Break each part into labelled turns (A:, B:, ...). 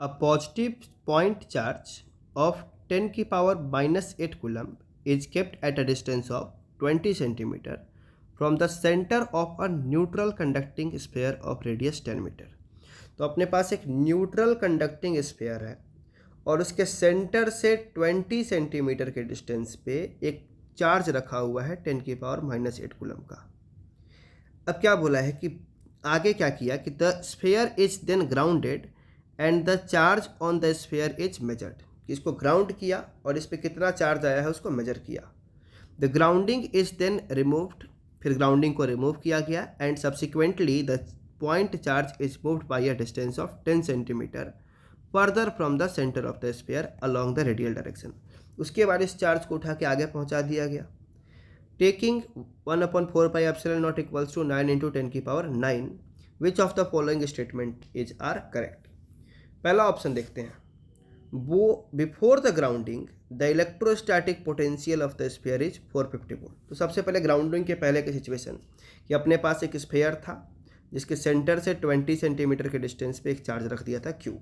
A: A positive point charge of 10 की power -8 coulomb is kept at a distance of 20 centimeter from the center of a neutral conducting sphere of radius 10 metre. तो अपने पास एक neutral conducting sphere है और उसके centre से 20 centimetre के distance पे एक चार्ज रखा हुआ है 10 की पावर -8 कूलम का। अब क्या बोला है कि आगे क्या किया कि the sphere is then grounded and the charge on the sphere is measured. इसको ग्राउंड किया और इस पर कितना चार्ज आया है उसको मेजर किया। The grounding is then removed, फिर ग्राउंडिंग को रिमूव किया गया and subsequently the point charge is moved by a distance of 10 centimetre further from the centre of the sphere along the radial direction. उसके बाद इस charge को उठा के आगे पहुंचा दिया गया। Taking 1/4 pi epsilon naught equals to 9 × 10 की power 9, which of the following statement is are correct. पहला ऑप्शन देखते हैं, वो before the grounding the electrostatic potential of the sphere is 450 volt. तो सबसे पहले ग्राउंडिंग के पहले की सिचुएशन कि अपने पास एक स्फीयर था जिसके सेंटर से 20 सेंटीमीटर के डिस्टेंस पे एक चार्ज रख दिया था Q।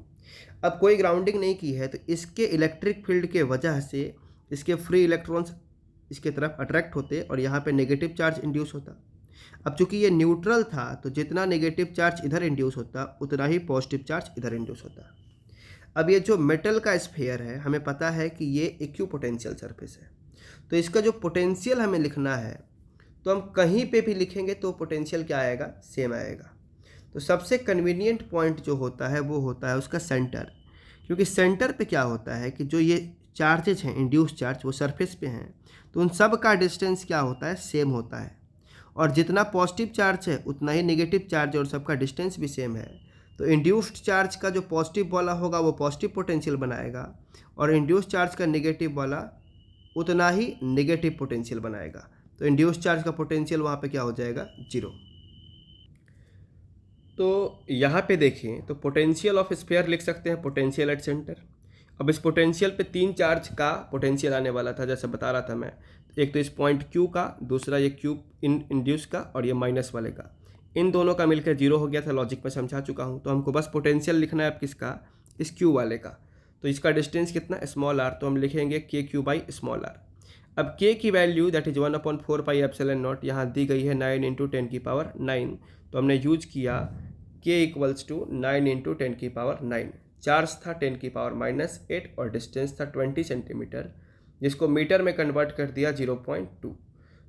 A: अब कोई ग्राउंडिंग नहीं की है तो इसके इलेक्ट्रिक फील्ड के वजह से इसके फ्री इलेक्ट्रॉन्स इसके तरफ अट्रैक्ट होते और यहाँ पे नेगेटिव चार्ज इंड्यूस होता। अब चूंकि ये न्यूट्रल था तो जितना नेगेटिव चार्ज इधर इंड्यूस होता उतना ही पॉजिटिव चार्ज इधर इंड्यूस होता। अब ये जो मेटल का स्फीयर है हमें पता है कि ये इक्यू पोटेंशियल सरफेस है, तो इसका जो पोटेंशियल हमें लिखना है तो हम कहीं पे भी लिखेंगे तो पोटेंशियल क्या आएगा, सेम आएगा। तो सबसे कन्वीनियंट पॉइंट जो होता है वो होता है उसका सेंटर, क्योंकि सेंटर पे क्या होता है कि जो ये चार्जेज हैं इंड्यूस चार्ज वो सरफेस पे हैं तो उन सब का डिस्टेंस क्या होता है, सेम होता है। और जितना पॉजिटिव चार्ज है उतना ही नेगेटिव चार्ज और सबका डिस्टेंस भी सेम है। तो इंड्यूस्ड चार्ज का जो पॉजिटिव वाला होगा वो पॉजिटिव पोटेंशियल बनाएगा और इंड्यूस्ड चार्ज का नेगेटिव वाला उतना ही नेगेटिव पोटेंशियल बनाएगा। तो इंड्यूस्ड चार्ज का पोटेंशियल वहाँ पे क्या हो जाएगा, 0। तो यहाँ पे देखें तो पोटेंशियल ऑफ स्फीयर लिख सकते हैं पोटेंशियल एट सेंटर। अब इस पोटेंशियल पे 3 चार्ज का पोटेंशियल आने वाला था जैसे बता रहा था मैं, एक तो इस पॉइंट Q का, दूसरा ये Q इंड्यूस का और ये माइनस वाले का। इन दोनों का मिलकर 0 हो गया था, लॉजिक में समझा चुका हूँ। तो हमको बस पोटेंशियल लिखना है अब किसका, इस Q वाले का। तो इसका डिस्टेंस कितना, स्मॉल r, तो हम लिखेंगे KQ/r। अब K की value that is 1/4 pi epsilon not यहाँ दी गई है 9 × 10 की पावर 9, तो हमने यूज किया K = 9 × 10 की पावर 9। चार्ज था 10 की पावर -8 और डिस्टेंस था 20 सेंटीमीटर, जिसको मीटर में कन्वर्ट कर दिया 0.2।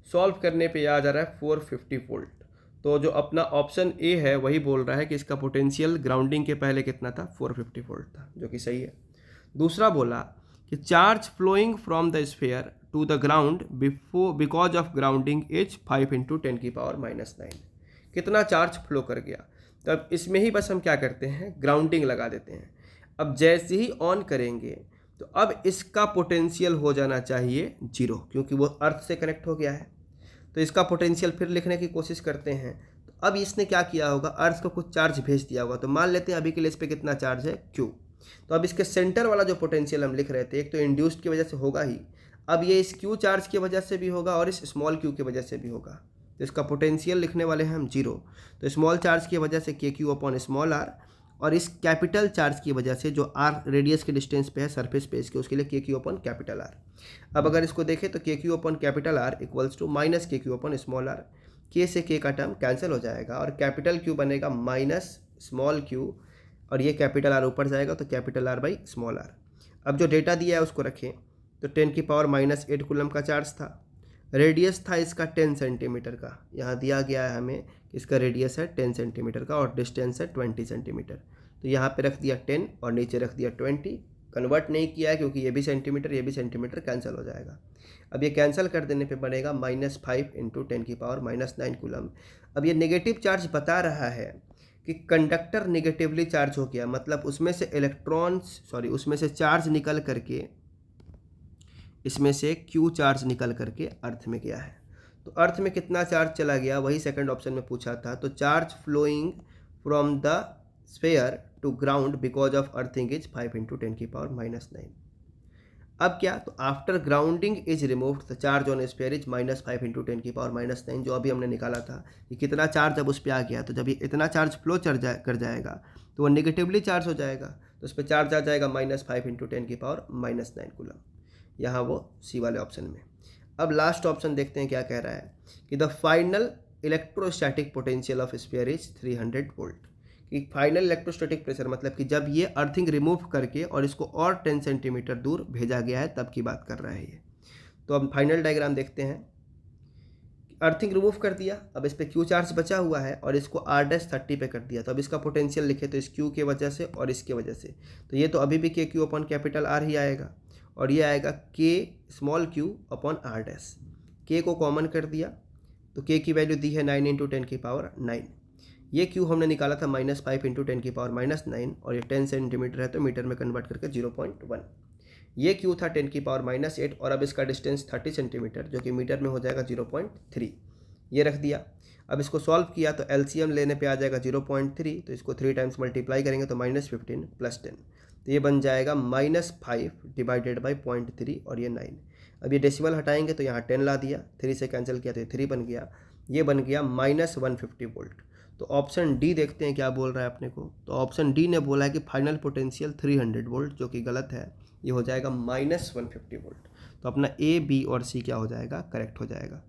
A: सॉल्व करने पे आ जा रहा है 450 वोल्ट। तो जो अपना ऑप्शन ए है वही बोल रहा है कि इसका पोटेंशियल ग्राउंडिंग के पहले कितना था, 450 वोल्ट था, जो कि सही है। दूसरा बोला कि charge flowing from the sphere to the ground because of grounding is 5 × 10 की पावर -9। कितना चार्ज फ्लो कर गया। तो अब इसमें ही बस हम क्या करते हैं, ग्राउंडिंग लगा देते हैं। अब जैसे ही ऑन करेंगे तो अब इसका पोटेंशियल हो जाना चाहिए 0, क्योंकि वो अर्थ से कनेक्ट हो गया है। तो इसका पोटेंशियल फिर लिखने की कोशिश करते हैं। तो अब इसने क्या किया होगा, अर्थ को कुछ चार्ज भेज दिया होगा। तो मान लेते हैं अभी के लिए इस पर कितना चार्ज है, Q। तो अब इसके सेंटर वाला जो पोटेंशियल हम लिख रहे थे, एक तो इंड्यूस्ड की वजह से होगा ही, अब ये इस Q चार्ज की वजह से भी होगा और इस स्मॉल q की वजह से भी होगा। तो इसका पोटेंशियल लिखने वाले हैं हम 0। तो स्मॉल चार्ज की वजह से KQ/r और इस कैपिटल चार्ज की वजह से जो r रेडियस के डिस्टेंस पे है सरफेस पे इसके, उसके लिए KQ/R। अब अगर इसको देखें तो KQ/R = -KQ/r। K से K का टर्म कैंसिल हो जाएगा और कैपिटल Q बनेगा -स्मॉल q और ये कैपिटल R ऊपर जाएगा तो कैपिटल R/r। अब जो डेटा दिया है उसको रखें तो 10 की पावर -8 कूलम का चार्ज था, रेडियस था इसका 10 सेंटीमीटर का, यहाँ दिया गया है हमें इसका रेडियस है 10 सेंटीमीटर का और डिस्टेंस है 20 सेंटीमीटर। तो यहाँ पे रख दिया 10 और नीचे रख दिया 20। कन्वर्ट नहीं किया है क्योंकि ये भी सेंटीमीटर कैंसिल हो जाएगा। अब ये कैंसिल कर देने पे बनेगा -5 × 10 की पावर -9 कूलम। अब ये नेगेटिव चार्ज बता रहा है कि कंडक्टर नेगेटिवली चार्ज हो गया, मतलब उसमें से चार्ज निकल करके, इसमें से Q चार्ज निकल करके अर्थ में गया है। तो अर्थ में कितना चार्ज चला गया वही सेकंड ऑप्शन में पूछा था। तो charge flowing from the sphere to ground because of earthing is 5 × 10 की पावर -9। अब क्या, तो after grounding is removed the charge on sphere is -5 × 10 की पावर -9, जो अभी हमने निकाला था कि कितना चार्ज अब उस पर आ गया। तो जब ये इतना चार्ज फ्लो कर जाएगा तो वो नेगेटिवली चार्ज हो जाएगा। तो उस पर चार्ज आ जाएगा -5 × 10⁻⁹ कूलम, यहाँ वो सी वाले ऑप्शन में। अब लास्ट ऑप्शन देखते हैं क्या कह रहा है कि the final electrostatic potential of sphere is 300 volt. कि फाइनल इलेक्ट्रोस्टैटिक प्रेशर मतलब कि जब ये अर्थिंग रिमूव करके और इसको और 10 सेंटीमीटर दूर भेजा गया है तब की बात कर रहा है ये। तो अब फाइनल डायग्राम देखते हैं। अर्थिंग रिमूव कर दिया, अब इस पर क्यू चार्ज बचा हुआ है और इसको R-30 पे कर दिया, तो अब इसका पोटेंशियल लिखे तो इस क्यू के वजह से और इसके वजह से, तो ये तो अभी भी KQ/R ही आएगा और ये आएगा K/Q/R'। K को कॉमन कर दिया तो K की वैल्यू दी है 9 × 10⁹ ये Q हमने निकाला था -5 × 10⁻⁹ और ये 10 सेंटीमीटर है तो मीटर में कन्वर्ट करके 0.1। ये Q था 10⁻⁸ और अब इसका डिस्टेंस 30 सेंटीमीटर जो कि मीटर में हो जाएगा 0.3। ये रख दिया। अब इसको सॉल्व किया तो LCM लेने पे आ जाएगा 0.3, तो इसको 3 टाइम्स मल्टीप्लाई करेंगे तो -15 + 10, तो ये बन जाएगा -5 / 0.3 और ये 9। अब ये डेसिमल हटाएंगे तो यहाँ 10 ला दिया, 3 से कैंसिल किया तो ये 3 बन गया, ये बन गया -150 वोल्ट। तो ऑप्शन डी देखते हैं क्या बोल रहा है अपने को। तो ऑप्शन डी ने बोला है कि फाइनल पोटेंशियल 300 वोल्ट, जो कि गलत है, ये हो जाएगा -150 वोल्ट। तो अपना ए, बी और सी क्या हो जाएगा, करेक्ट हो जाएगा।